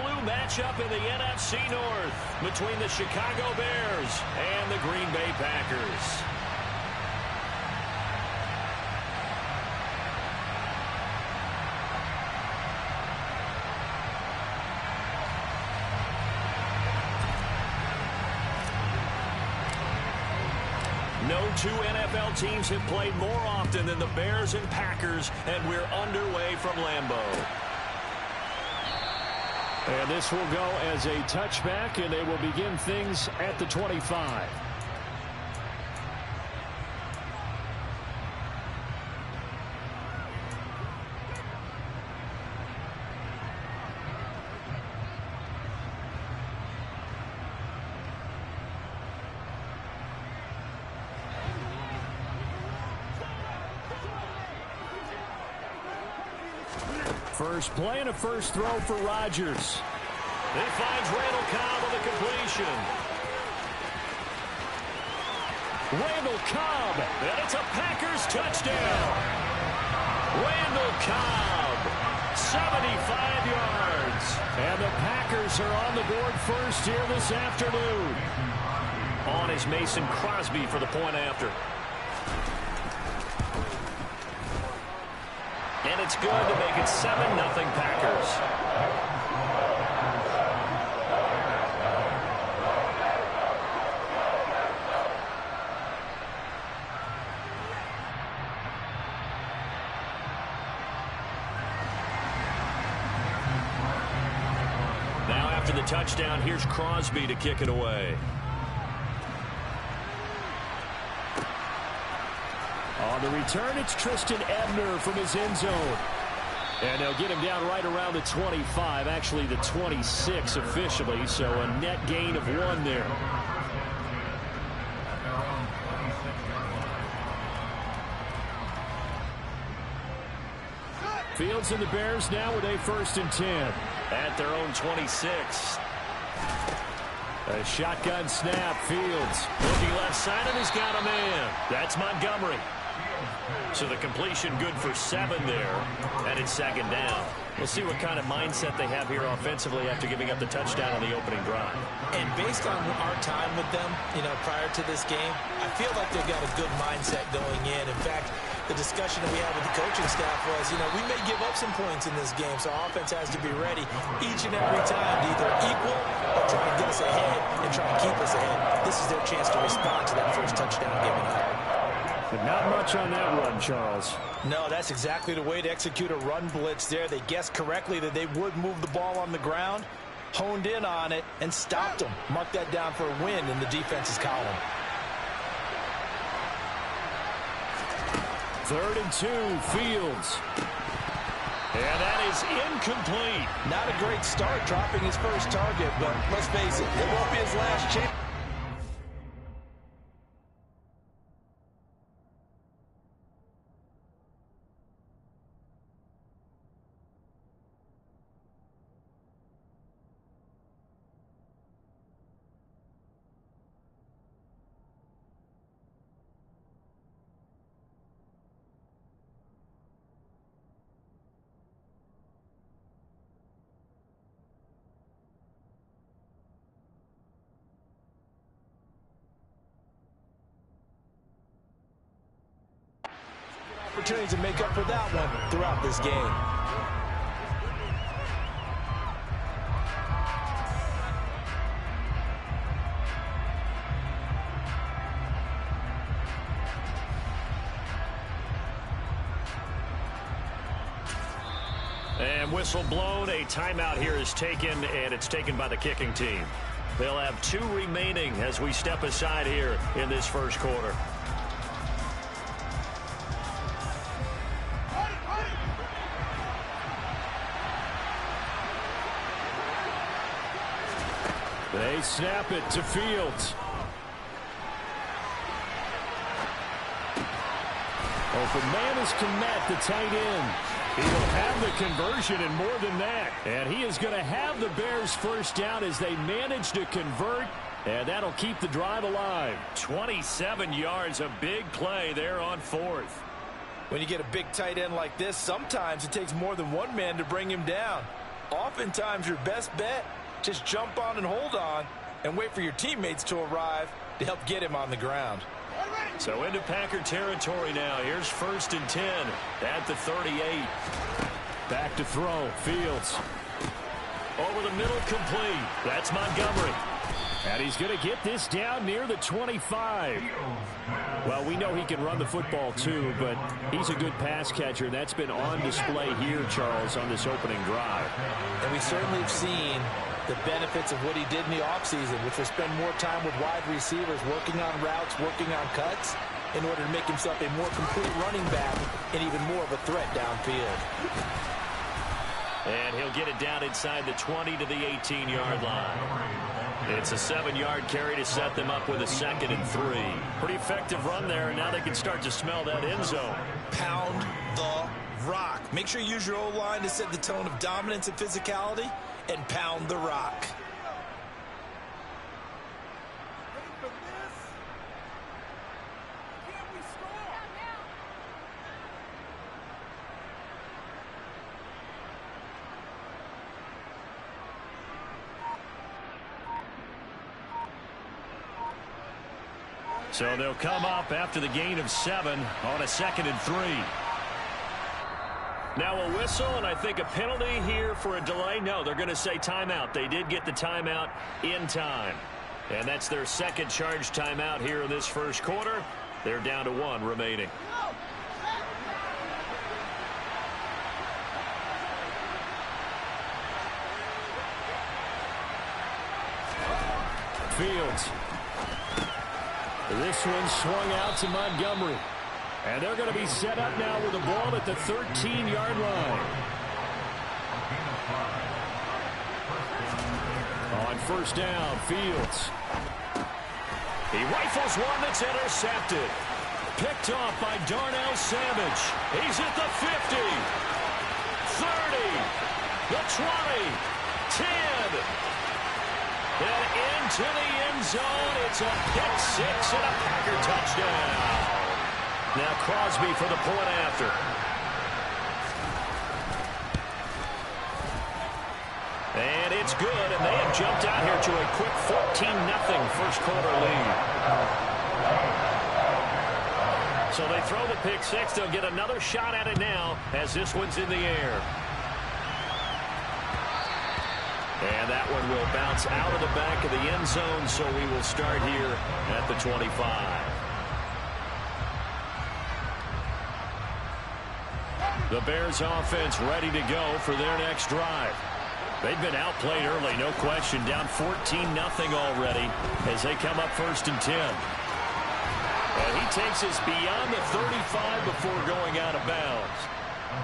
blue matchup in the NFC North between the Chicago Bears and the Green Bay Packers. No two NFL teams have played more often than the Bears and Packers, and we're underway from Lambeau. And this will go as a touchback, and they will begin things at the 25. First play and a first throw for Rodgers. It finds Randall Cobb on the completion. Randall Cobb. And it's a Packers touchdown. Randall Cobb, 75 yards. And the Packers are on the board first here this afternoon. On is Mason Crosby for the point after. And it's good to make it 7-0 Packers. Now after the touchdown, here's Crosby to kick it away. On the return, it's Tristan Ebner from his end zone. And they'll get him down right around the 25, actually the 26 officially, so a net gain of 1 there. Fields and the Bears now with a 1st and 10. At their own 26. A shotgun snap, Fields. Looking left side, and he's got a man. That's Montgomery. So the completion good for 7 there, and it's 2nd down. We'll see what kind of mindset they have here offensively after giving up the touchdown on the opening drive. And based on our time with them, prior to this game, I feel like they've got a good mindset going in. In fact, the discussion that we had with the coaching staff was, we may give up some points in this game, so our offense has to be ready each and every time to either equal or try to get us ahead and try to keep us ahead. This is their chance to respond to that first touchdown given up. But not much on that run, Charles. No, that's exactly the way to execute a run blitz there. They guessed correctly that they would move the ball on the ground, honed in on it, and stopped them. Mark that down for a win in the defense's column. 3rd and 2, Fields. And that is incomplete. Not a great start dropping his first target, but let's face it, it won't be his last chance. Opportunities to make up for that one throughout this game. And whistle blown. A timeout here is taken, and it's taken by the kicking team. They'll have 2 remaining as we step aside here in this first quarter. They snap it to Fields. Open man is Kmet, the tight end. He will have the conversion and more than that. And he is going to have the Bears first down as they manage to convert. And that'll keep the drive alive. 27 yards, a big play there on 4th. When you get a big tight end like this, sometimes it takes more than one man to bring him down. Oftentimes, your best bet, just jump on and hold on and wait for your teammates to arrive to help get him on the ground. So into Packer territory now. Here's 1st and 10 at the 38. Back to throw. Fields. Over the middle, complete. That's Montgomery. And he's going to get this down near the 25. Well, we know he can run the football too, but he's a good pass catcher. That's been on display here, Charles, on this opening drive. And we certainly have seen the benefits of what he did in the offseason, which was spend more time with wide receivers, working on routes, working on cuts, in order to make himself a more complete running back and even more of a threat downfield. And he'll get it down inside the 20 to the 18-yard line. It's a 7-yard carry to set them up with a 2nd and 3. Pretty effective run there, and now they can start to smell that end zone. Pound the rock. Make sure you use your O-line to set the tone of dominance and physicality, and pound the rock. So they'll come up after the gain of 7 on a 2nd and 3. Now a whistle, and I think a penalty here for a delay. No, they're going to say timeout. They did get the timeout in time. And that's their 2nd charge timeout here in this 1st quarter. They're down to 1 remaining. Fields. This one swung out to Montgomery. And they're going to be set up now with the ball at the 13-yard line. On 1st down, Fields. He rifles one that's intercepted. Picked off by Darnell Savage. He's at the 50. 30. The 20. 10. And into the end zone. It's a pick 6 and a Packer touchdown. Now Crosby for the point after. And it's good, and they have jumped out here to a quick 14-0 first quarter lead. So they throw the pick 6. They'll get another shot at it now as this one's in the air. And that one will bounce out of the back of the end zone, so we will start here at the 25. The Bears offense ready to go for their next drive. They've been outplayed early, no question, down 14-0 already as they come up 1st and 10. And he takes us beyond the 35 before going out of bounds.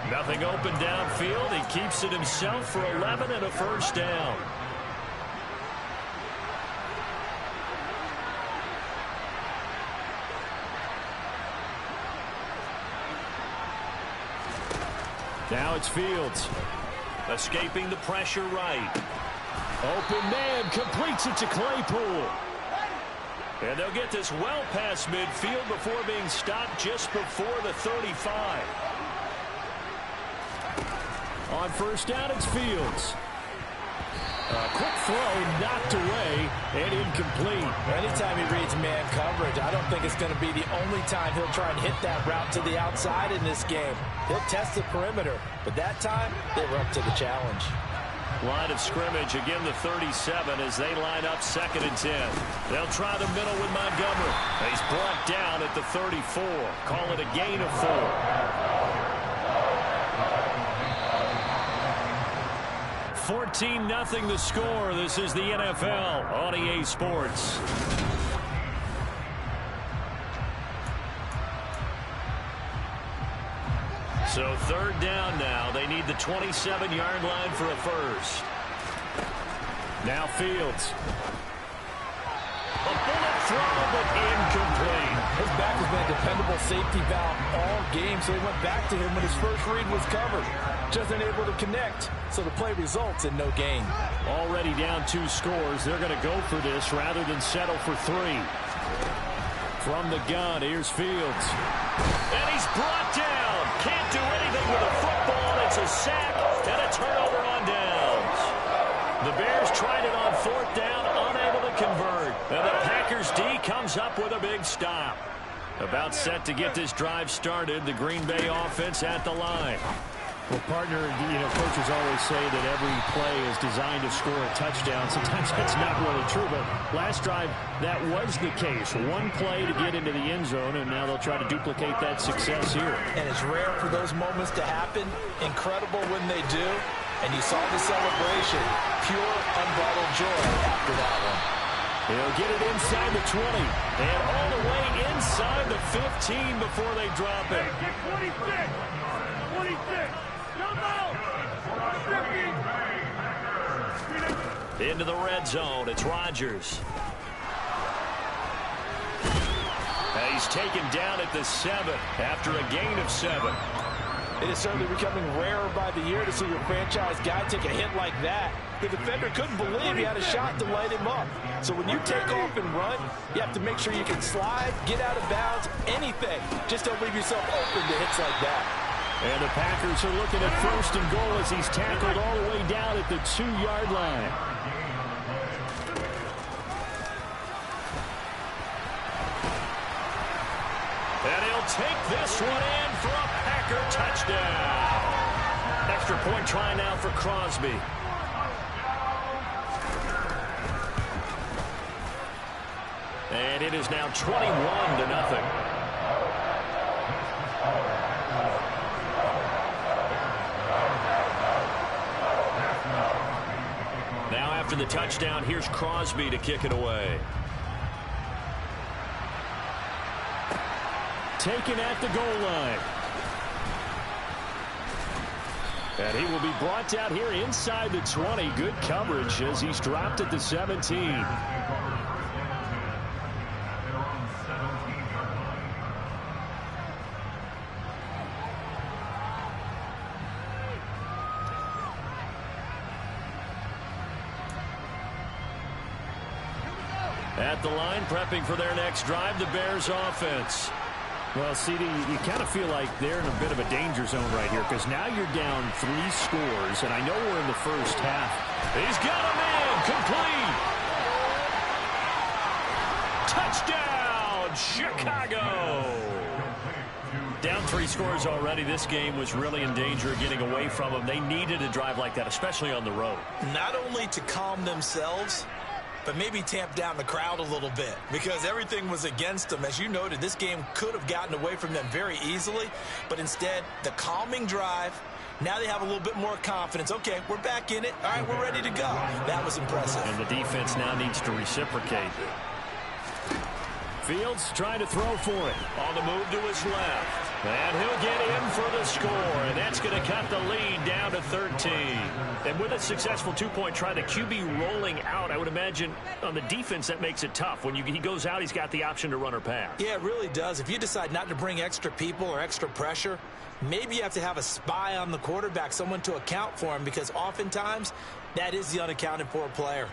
Nothing open downfield. He keeps it himself for 11 and a 1st down. Now it's Fields. Escaping the pressure right. Open man completes it to Claypool. And they'll get this well past midfield before being stopped just before the 35. On 1st down, it's Fields. A quick throw knocked away and incomplete. Anytime he reads man coverage, I don't think it's going to be the only time he'll try and hit that route to the outside in this game. He'll test the perimeter, but that time they were up to the challenge. Line of scrimmage, again the 37 as they line up 2nd and 10. They'll try the middle with Montgomery. He's brought down at the 34. Call it a gain of 4. 14-0 the score. This is the NFL on EA Sports. So 3rd down now. They need the 27-yard line for a 1st. Now Fields. A bullet throw, but incomplete. His back has been a dependable safety valve all game, so he went back to him when his first read was covered. Just unable to connect, so the play results in no gain. Already down 2 scores. They're going to go for this rather than settle for 3. From the gun, here's Fields. And he's brought down. Can't do anything with a football. It's a sack and a turnover on downs. Bears tried it on 4th down, unable to convert. And the Packers D comes up with a big stop. About set to get this drive started, the Green Bay offense at the line. Well, partner, coaches always say that every play is designed to score a touchdown. Sometimes that's not really true, but last drive, that was the case. One play to get into the end zone, and now they'll try to duplicate that success here. And it's rare for those moments to happen. Incredible when they do. And you saw the celebration. Pure, unbridled joy after that one. He'll get it inside the 20. And all the way inside the 15 before they drop it. 26. Into the red zone, it's Rodgers. He's taken down at the 7 after a gain of 7. It is certainly becoming rarer by the year to see your franchise guy take a hit like that. The defender couldn't believe he had a shot to light him up. So when you take off and run, you have to make sure you can slide, get out of bounds, anything. Just don't leave yourself open to hits like that. And the Packers are looking at 1st and goal as he's tackled all the way down at the 2-yard line. And he'll take this one in for a Packer touchdown. Extra point try now for Crosby. And it is now 21-0. Now after the touchdown, here's Crosby to kick it away. Taken at the goal line. And he will be brought down here inside the 20. Good coverage as he's dropped at the 17. At the line, prepping for their next drive, the Bears offense. Well, CD, you kind of feel like they're in a bit of a danger zone right here because now you're down 3 scores, and I know we're in the first half. He's got a man complete. Touchdown, Chicago. Down 3 scores already. This game was really in danger of getting away from them. They needed a drive like that, especially on the road. Not only to calm themselves, but maybe tamp down the crowd a little bit because everything was against them. As you noted, this game could have gotten away from them very easily, but instead, the calming drive, now they have a little bit more confidence. Okay, we're back in it. All right, we're ready to go. That was impressive. And the defense now needs to reciprocate. Fields trying to throw for it. On the move to his left. And he'll get in for the score, and that's going to cut the lead down to 13. And with a successful 2-point try, the QB rolling out, I would imagine on the defense that makes it tough. When he goes out, he's got the option to run or pass. Yeah, it really does. If you decide not to bring extra people or extra pressure, maybe you have to have a spy on the quarterback, someone to account for him, because oftentimes that is the unaccounted for player.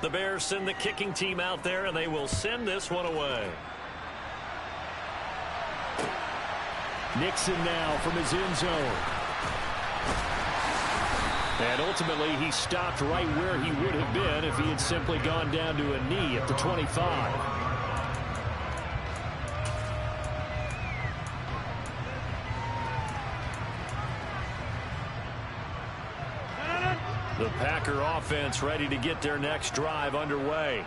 The Bears send the kicking team out there, and they will send this one away. Nixon now from his end zone. And ultimately, he stopped right where he would have been if he had simply gone down to a knee at the 25. The Packer offense ready to get their next drive underway.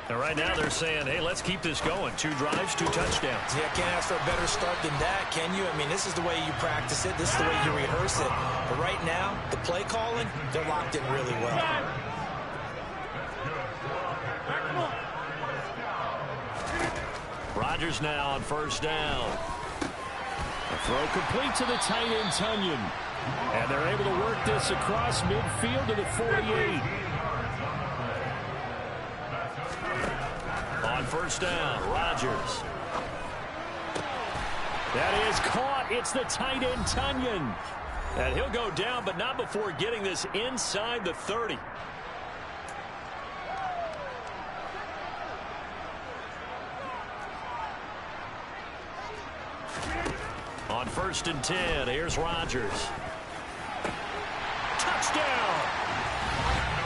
And right now they're saying, hey, let's keep this going. 2 drives, 2 touchdowns. Yeah, can't ask for a better start than that, can you? I mean, this is the way you practice it. This is the way you rehearse it. But right now, the play calling, they're locked in really well. Rodgers now on 1st down. A throw complete to the tight end, Tunyon. And they're able to work this across midfield to the 48. On 1st down, Rodgers. That is caught. It's the tight end, Tunyon. And he'll go down, but not before getting this inside the 30. On 1st and 10, here's Rodgers. Touchdown!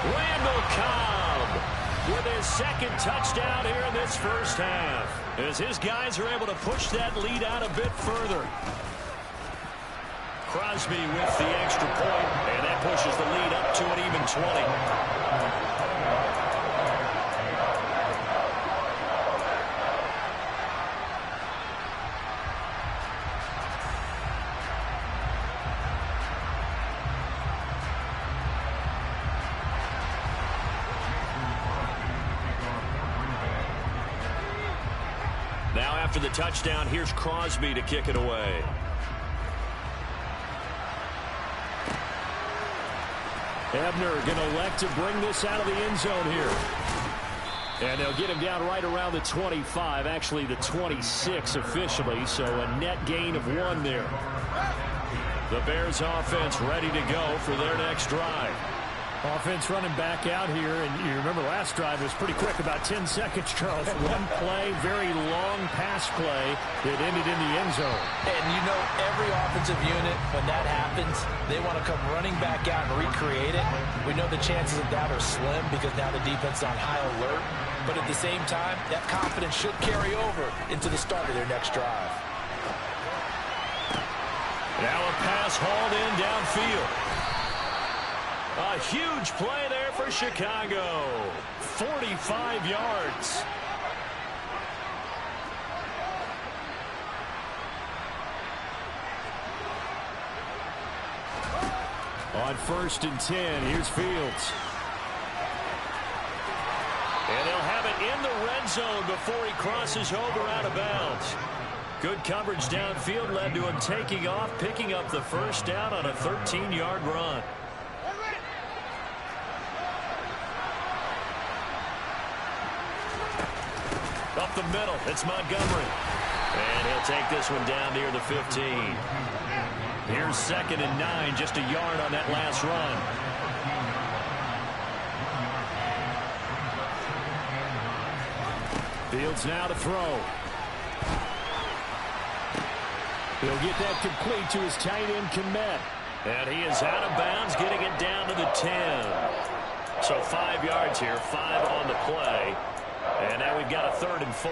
Randall Cobb with his second touchdown here in this first half, as his guys are able to push that lead out a bit further. Crosby with the extra point, and that pushes the lead up to an even 20. Now after the touchdown, here's Crosby to kick it away. Ebner going to elect to bring this out of the end zone here. And they'll get him down right around the 25, actually the 26 officially, so a net gain of 1 there. The Bears offense ready to go for their next drive. Offense running back out here, and you remember last drive was pretty quick, about 10 seconds, Charles. One play, very long pass play that ended in the end zone. And you know, every offensive unit, when that happens, they want to come running back out and recreate it. We know the chances of that are slim because now the defense is on high alert. But at the same time, that confidence should carry over into the start of their next drive. Now a pass hauled in downfield. A huge play there for Chicago. 45 yards. On 1st and 10, here's Fields. And they'll have it in the red zone before he crosses over out of bounds. Good coverage downfield led to him taking off, picking up the first down on a 13-yard run. Up the middle, it's Montgomery. And he'll take this one down near the 15. Here's 2nd and 9, just a yard on that last run. Fields now to throw. He'll get that complete to his tight end, Kmet. And he is out of bounds, getting it down to the 10. So 5 yards here, 5 on the play. And now we've got a 3rd and 4.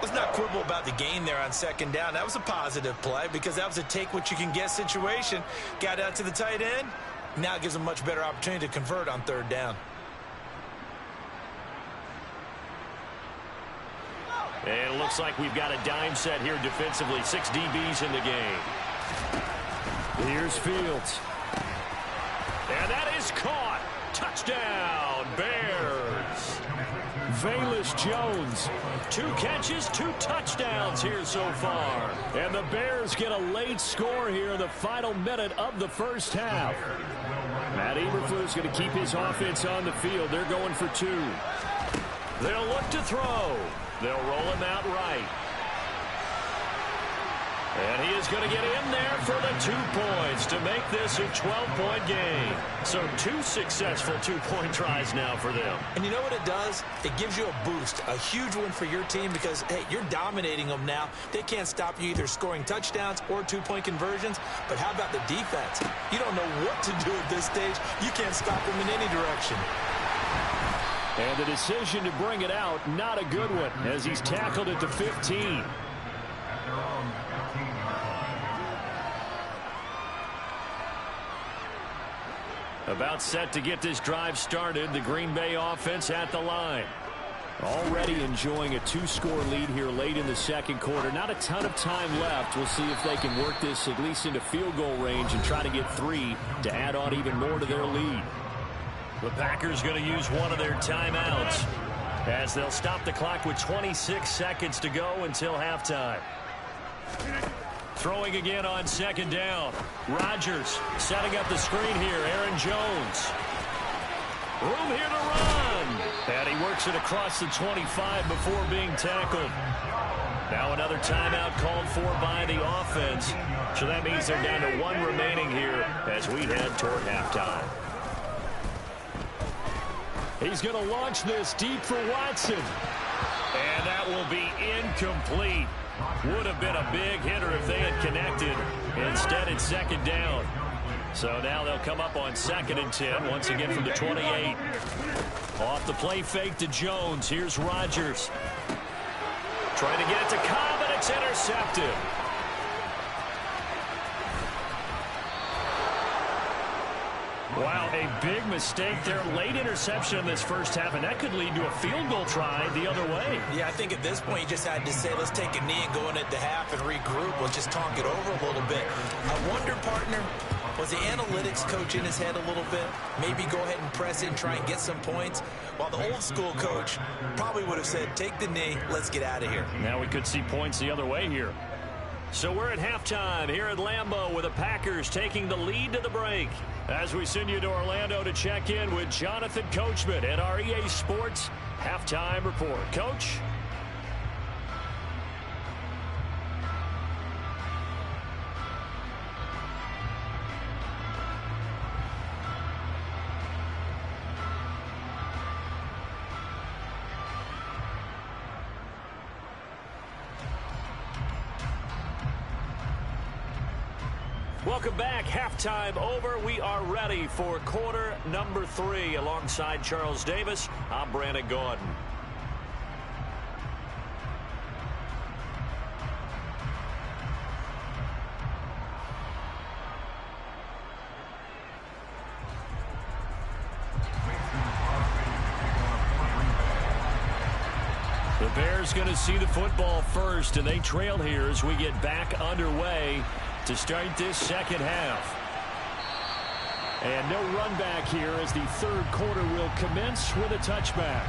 Let's not quibble about the gain there on 2nd down. That was a positive play because that was a take-what-you-can-get situation. Got out to the tight end. Now it gives them a much better opportunity to convert on 3rd down. And it looks like we've got a dime set here defensively. 6 DBs in the game. Here's Fields. And that is caught. Touchdown, Bears. Velus Jones. 2 catches, 2 touchdowns here so far. And the Bears get a late score here in the final minute of the first half. Matt Eberflus going to keep his offense on the field. They're going for 2. They'll look to throw. They'll roll him out right. And he is going to get in there for the 2 points to make this a 12-point game. So 2 successful 2-point tries now for them. And you know what it does? It gives you a boost, a huge win for your team because, hey, you're dominating them now. They can't stop you either scoring touchdowns or 2-point conversions. But how about the defense? You don't know what to do at this stage. You can't stop them in any direction. And the decision to bring it out, not a good one, as he's tackled at the 15. About set to get this drive started. The Green Bay offense at the line. Already enjoying a 2-score lead here late in the second quarter. Not a ton of time left. We'll see if they can work this at least into field goal range and try to get 3 to add on even more to their lead. The Packers going to use one of their timeouts as they'll stop the clock with 26 seconds to go until halftime. Throwing again on 2nd down. Rodgers setting up the screen here. Aaron Jones. Room here to run. And he works it across the 25 before being tackled. Now another timeout called for by the offense. So that means they're down to 1 remaining here as we head toward halftime. He's going to launch this deep for Watson. And that will be incomplete. Would have been a big hitter if they had connected. Instead, it's second down. So now they'll come up on 2nd and 10, once again from the 28. Off the play fake to Jones. Here's Rodgers. Trying to get it to Cobb, and it's intercepted. Wow, a big mistake there. Late interception in this first half, and that could lead to a field goal try the other way. Yeah, I think at this point you just had to say, let's take a knee and go in at the half and regroup. Let's just talk it over a little bit. I wonder, partner, was the analytics coach in his head a little bit? Maybe go ahead and press it and try and get some points? While the old school coach probably would have said, take the knee, let's get out of here. Now we could see points the other way here. So we're at halftime here at Lambeau with the Packers taking the lead to the break. As we send you to Orlando to check in with Jonathan Coachman at our EA Sports Halftime Report. Coach? Welcome back. Halftime over. We are ready for quarter number 3. Alongside Charles Davis, I'm Brandon Gaudin. The Bears going to see the football first, and they trail here as we get back underway to start this second half. And no run back here as the third quarter will commence with a touchback.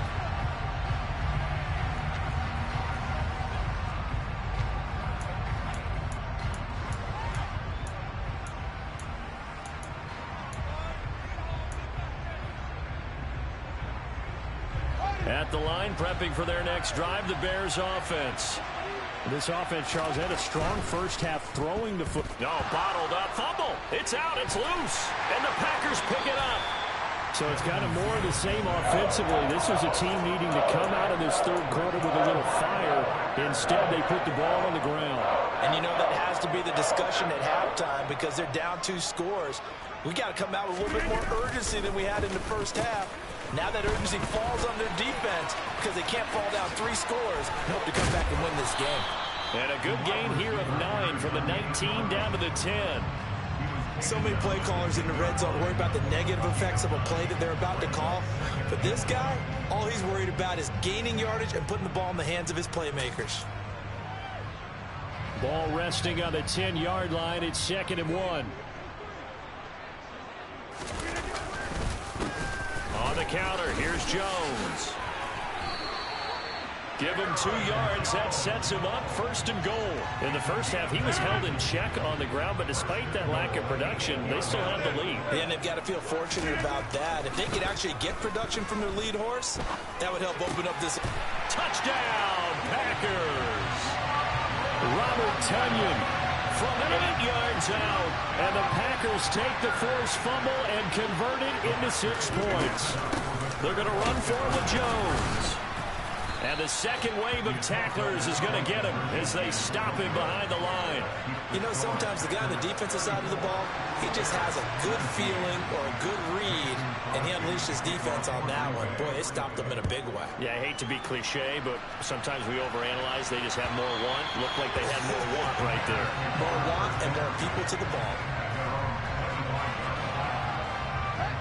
At the line, prepping for their next drive, the Bears offense. This offense, Charles, had a strong first half throwing the foot. No, bottled up. Fumble. It's out. It's loose. And the Packers pick it up. So it's kind of more of the same offensively. This was a team needing to come out of this third quarter with a little fire. Instead, they put the ball on the ground. And you know that has to be the discussion at halftime because they're down 2 scores. We got to come out with a little bit more urgency than we had in the first half. Now that urgency falls on their defense because they can't fall down 3 scores and hope to come back and win this game. And a good gain here of 9 from the 19 down to the 10. So many play callers in the red zone worry about the negative effects of a play that they're about to call. But this guy, all he's worried about is gaining yardage and putting the ball in the hands of his playmakers. Ball resting on the 10-yard line. It's 2nd and 1. On the counter, here's Jones. Give him 2 yards. That sets him up 1st and goal. In the first half, he was held in check on the ground, but despite that lack of production, they still have the lead. Yeah, and they've got to feel fortunate about that. If they could actually get production from their lead horse, that would help open up this. Touchdown, Packers. Robert Tonyan From 8 yards out. And the Packers take the forced fumble and convert it into 6 points. They're going to run for it with Jones. And the second wave of tacklers is going to get him as they stop him behind the line. You know, sometimes the guy on the defensive side of the ball, he just has a good feeling or a good read, and he unleashed his defense on that one. Boy, it stopped them in a big way. Yeah, I hate to be cliche, but sometimes we overanalyze. They just have more want. Looked like they had more want right there. More want and more people to the ball.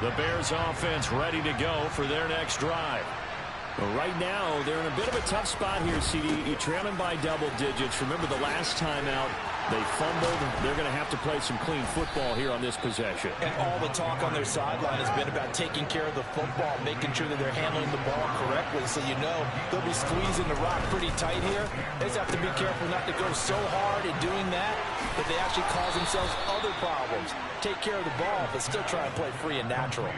The Bears offense ready to go for their next drive. Well, right now, they're in a bit of a tough spot here, CD. You're trailing by double digits. Remember the last time out, they fumbled. They're going to have to play some clean football here on this possession. And all the talk on their sideline has been about taking care of the football, making sure that they're handling the ball correctly. So you know they'll be squeezing the rock pretty tight here. They just have to be careful not to go so hard in doing that they actually cause themselves other problems. Take care of the ball, but still try and play free and natural.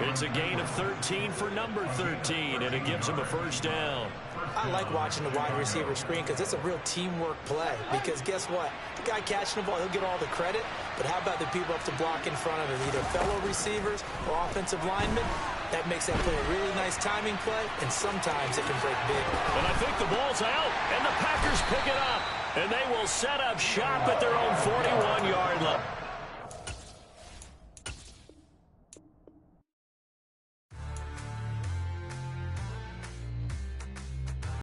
It's a gain of 13 for number 13, and it gives them a first down. I like watching the wide receiver screen because it's a real teamwork play. Because guess what? The guy catching the ball, he'll get all the credit. But how about the people up to block in front of him, either fellow receivers or offensive linemen? That makes that play a really nice timing play, and sometimes it can break big. And I think the ball's out, and the Packers pick it up. And they will set up shop at their own 41.